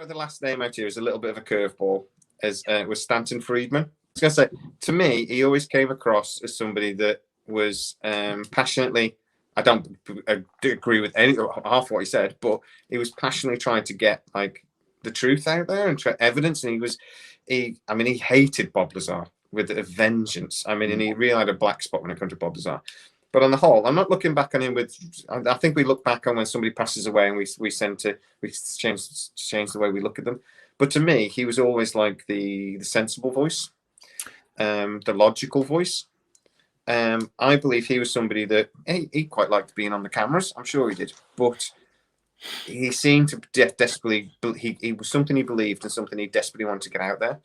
The last name out here is a little bit of a curveball, as was Stanton Friedman. I was going to say, to me, he always came across as somebody that was passionately. I don't agree with half what he said, but he was passionately trying to get like the truth out there and evidence. And he hated Bob Lazar with a vengeance. I mean, and he really had a black spot when it comes to Bob Lazar. But on the whole, I'm not looking back on him with. I think we look back on when somebody passes away and we change the way we look at them. But to me, he was always like the sensible voice, the logical voice. I believe he was somebody that he quite liked being on the cameras. I'm sure he did, but he seemed to desperately. He was something he believed and something he desperately wanted to get out there.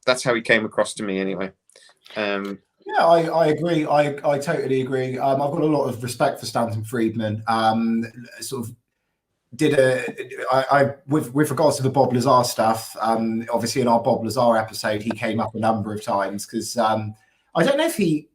That's how he came across to me, anyway. Yeah, I agree. I totally agree. I've got a lot of respect for Stanton Friedman. Sort of with regards to the Bob Lazar stuff. Obviously, in our Bob Lazar episode, he came up a number of times because I don't know if he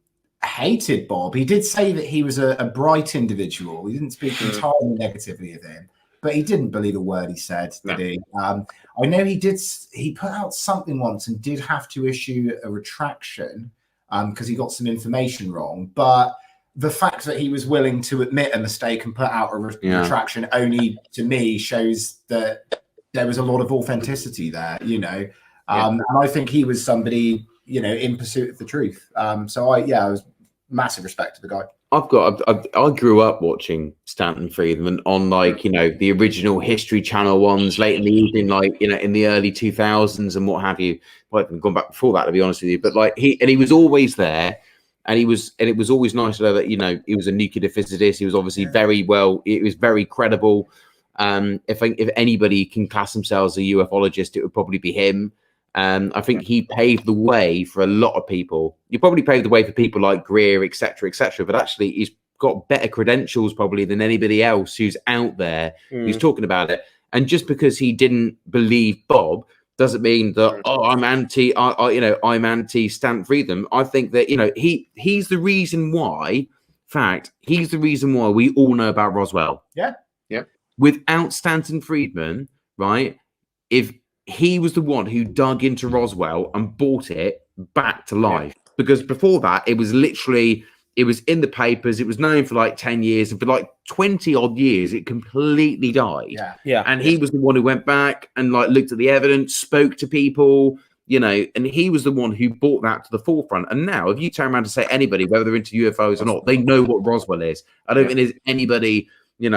hated Bob. He did say that he was a bright individual. He didn't speak entirely negatively of him, but he didn't believe a word he said, did he? I know he did. He put out something once and did have to issue a retraction. Because he got some information wrong, but the fact that he was willing to admit a mistake and put out a retraction only, to me, shows that there was a lot of authenticity there, and I think he was somebody, in pursuit of the truth. So I was massive respect to the guy. I grew up watching Stanton Friedman on the original History Channel ones late in the evening, in the early 2000s and what have you. Well, I've gone back before that, to be honest with you. But he was always there, and it was always nice to know that he was a nuclear physicist. He was obviously very well. It was very credible. If anybody can class themselves as a ufologist, it would probably be him. I think he paved the way for a lot of people. He probably paved the way for people like Greer, etc., etc. But actually, he's got better credentials probably than anybody else who's out there who's talking about it. And just because he didn't believe Bob doesn't mean that I'm anti. I'm anti Stanton Friedman. I think that he's the reason why. He's the reason why we all know about Roswell. Yeah. Without Stanton Friedman, right? If he was the one who dug into Roswell and brought it back to life. Because before that, it was in the papers. It was known for 10 years. And for 20 odd years, it completely died. Yeah. And he was the one who went back and looked at the evidence, spoke to people, and he was the one who brought that to the forefront. And now if you turn around to say anybody, whether they're into UFOs or not, they know what Roswell is. I don't think there's anybody, in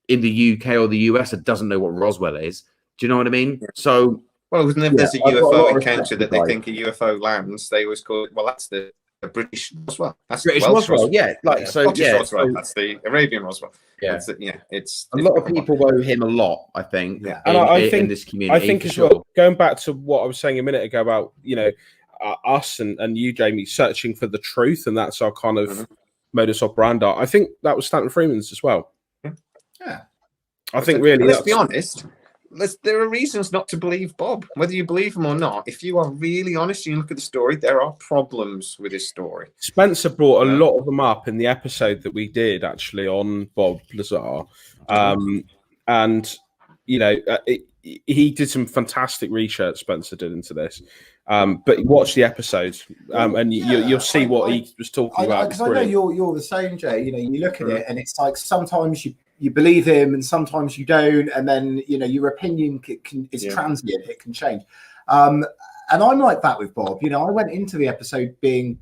the UK or the US that doesn't know what Roswell is. Do you know what I mean? So, if there's a UFO encounter that they think a UFO lands, they always call it. Well, that's the British Roswell. That's British Roswell. Yeah, Roswell. That's the Arabian Roswell. Yeah, it's a lot of people owe him a lot. I think. Yeah, and I think in this community, I think as well. Going back to what I was saying a minute ago about us and you, Jamie, searching for the truth, and that's our kind of modus operandi. I think that was Stanton Freeman's as well. Yeah. I think really. Let's be honest. There are reasons not to believe Bob, whether you believe him or not. If you are really honest and you look at the story, there are problems with his story. Spencer brought a lot of them up in the episode that we did actually on Bob Lazar. And, he did some fantastic research, Spencer did, into this. But watch the episode and you'll see what he was talking about. Because I know you're the same, Jay. You look at it and it's like sometimes you believe him and sometimes you don't, and then your opinion is transient, it can change, and I'm like that with Bob. I went into the episode being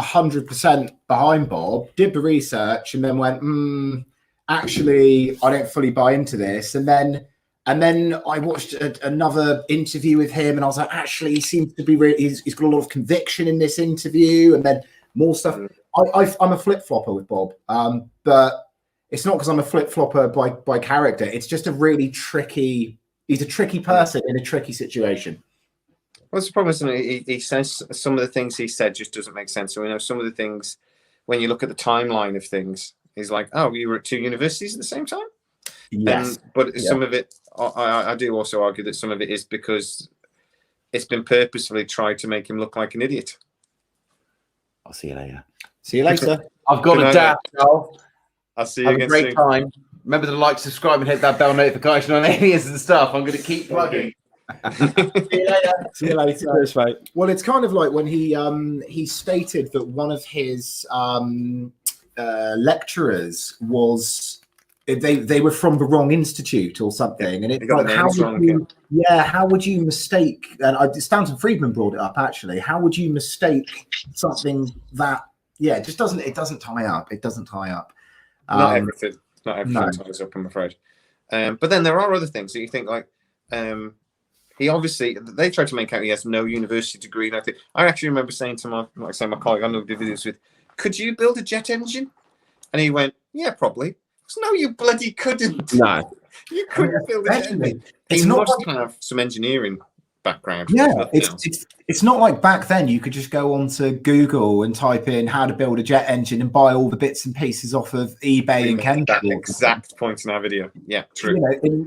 100% behind Bob, did the research, and then went actually I don't fully buy into this, and then I watched another interview with him and I was like, actually he seems to be really, he's got a lot of conviction in this interview, and then more stuff. I'm a flip-flopper with Bob, but it's not because I'm a flip-flopper by character. It's just he's a tricky person in a tricky situation. Well, the problem is he says some of the things he said just doesn't make sense. So some of the things, when you look at the timeline of things, he's like, oh, you were at two universities at the same time? Yes. But some of it, I do also argue that some of it is because it's been purposefully tried to make him look like an idiot. I'll see you later. See you later. I've got a dash, Al. I'll see you Have again a great soon. time. Remember to like, subscribe, and hit that bell notification on aliens and stuff. I'm going to keep plugging. See you later. See you later. Cheers, mate. Well, it's kind of like when he stated that one of his lecturers was they were from the wrong institute or something, and it's like how would you mistake? And Stanton Friedman brought it up actually. How would you mistake something that it just doesn't tie up? It doesn't tie up. Not everything ties up, I'm afraid. But then there are other things that you think like. He obviously, they tried to make out he has no university degree. And I actually remember saying to my colleague I know did videos with, could you build a jet engine? And he went, yeah, probably. No, you bloody couldn't. No. You couldn't build a jet engine. He must have some engineering background. Yeah, it's not like back then you could just go onto Google and type in how to build a jet engine and buy all the bits and pieces off of eBay and Kendall. That exact point in our video. Yeah, true.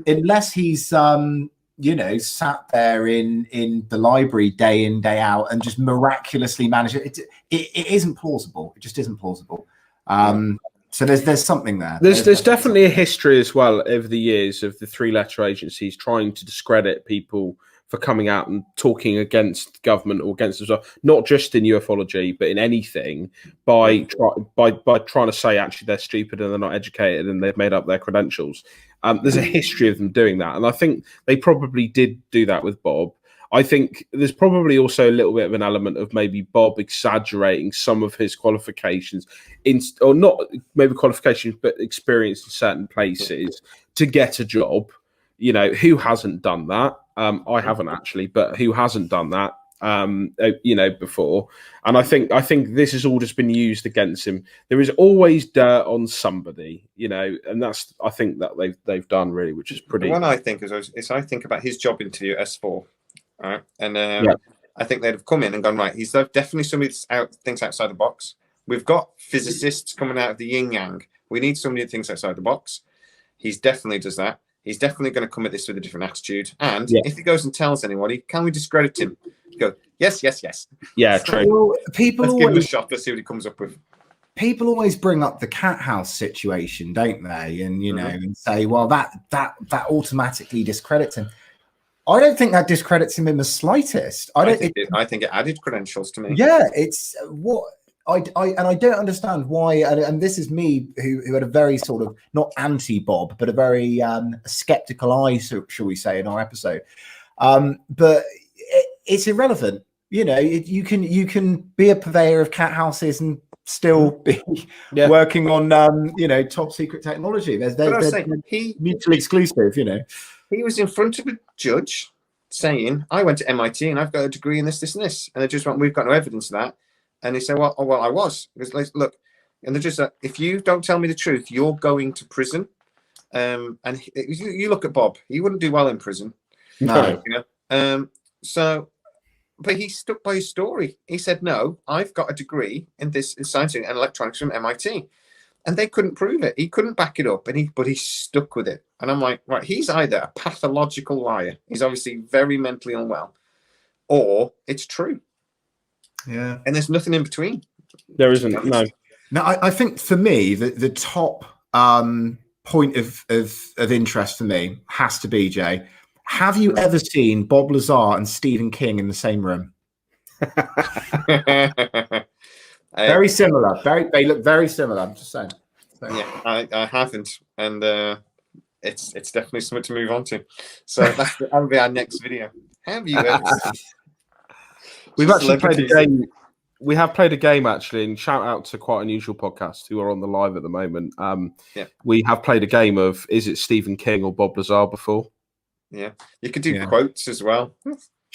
Unless he's sat there in the library day in, day out and just miraculously managed it. It isn't plausible. It just isn't plausible. So there's something there. There's definitely a history as well over the years of the three-letter agencies trying to discredit people for coming out and talking against government or against themselves, not just in ufology, but in anything, by trying to say actually they're stupid and they're not educated and they've made up their credentials. There's a history of them doing that. And I think they probably did do that with Bob. I think there's probably also a little bit of an element of maybe Bob exaggerating some of his qualifications, or not maybe qualifications, but experience in certain places to get a job. Who hasn't done that? I haven't actually, but who hasn't done that? Before. And I think this has all just been used against him. There is always dirt on somebody, and that's I think that they've done really, which is pretty. The one I think is I think about his job interview at S4, right? And I think they'd have come in and gone, right, he's definitely somebody that thinks outside the box. We've got physicists coming out of the yin yang. We need somebody that thinks outside the box. He's definitely does that. He's definitely going to come at this with a different attitude. And if he goes and tells anybody, can we discredit him? Go, yes. Yeah, true. Well, let's give him a shot. Let's see what he comes up with. People always bring up the cat house situation, don't they? And and say, well, that automatically discredits him. I don't think that discredits him in the slightest. I think it added credentials to me. Yeah, it's what. I don't understand why, and this is me who had a very sort of not anti-Bob, but a very skeptical eye, shall we say, in our episode. But it's irrelevant. You can be a purveyor of cat houses and still be working on top secret technology. They're mutually exclusive. He was in front of a judge saying, "I went to MIT and I've got a degree in this, this, and this," and the judge went, "We've got no evidence of that." And he said, well, I was. Because, look, and they're just if you don't tell me the truth, you're going to prison. And you look at Bob, he wouldn't do well in prison. No. But he stuck by his story. He said, no, I've got a degree in science and electronics from MIT. And they couldn't prove it. He couldn't back it up. But he stuck with it. And I'm like, right, he's either a pathological liar. He's obviously very mentally unwell. Or it's true. Yeah, and there's nothing in between. There isn't. No. Now, I think for me, the top point of interest for me has to be, Jay. Have you ever seen Bob Lazar and Stephen King in the same room? Very similar. They look very similar. I'm just saying. So. Yeah, I haven't, and it's definitely something to move on to. So that'll be our next video. Have you ever? We've actually played a game. We have played a game actually, and shout out to Quite Unusual Podcast who are on the live at the moment. We have played a game of is it Stephen King or Bob Lazar before? Yeah, you could do quotes as well.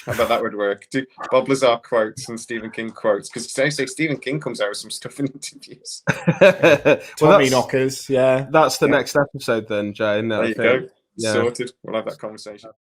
How about that would work? Do Bob Lazar quotes and Stephen King quotes, because they say Stephen King comes out with some stuff in interviews. Tommy knockers, that's the next episode then, Jay. There you go. Sorted. We'll have that conversation.